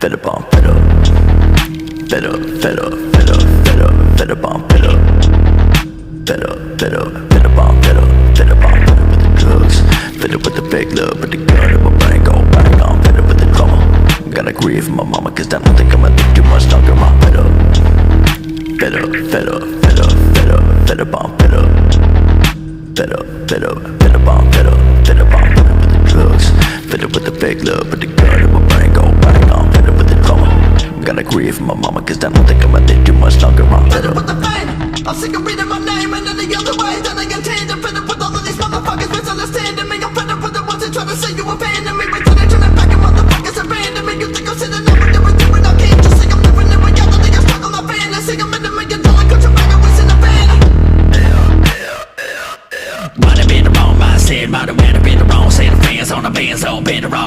fed up on fed up, fed up, fed up, fed up, fed up, fed up on fed up, fed up, fed up, fed up on fed up, fed up on fed up with the drugs, fed up with the fake love, but the gun in my brain go bang on, fed up with the drama. Gotta grieve my mama, cause I don't think I'ma live too much longer. I'm fed up, fed up, fed up, fed up, fed up, fed up on fed up, fed up, fed up, fed up on fed up, fed up on fed up with the drugs, fed up with the fake love, but the gun in my brain go bang on, fed up with the drama. Gotta grieve my mama, cause I don't think I'ma live too much longer. I'm fed up with the pain, I'm sick of reading my name and any other way that I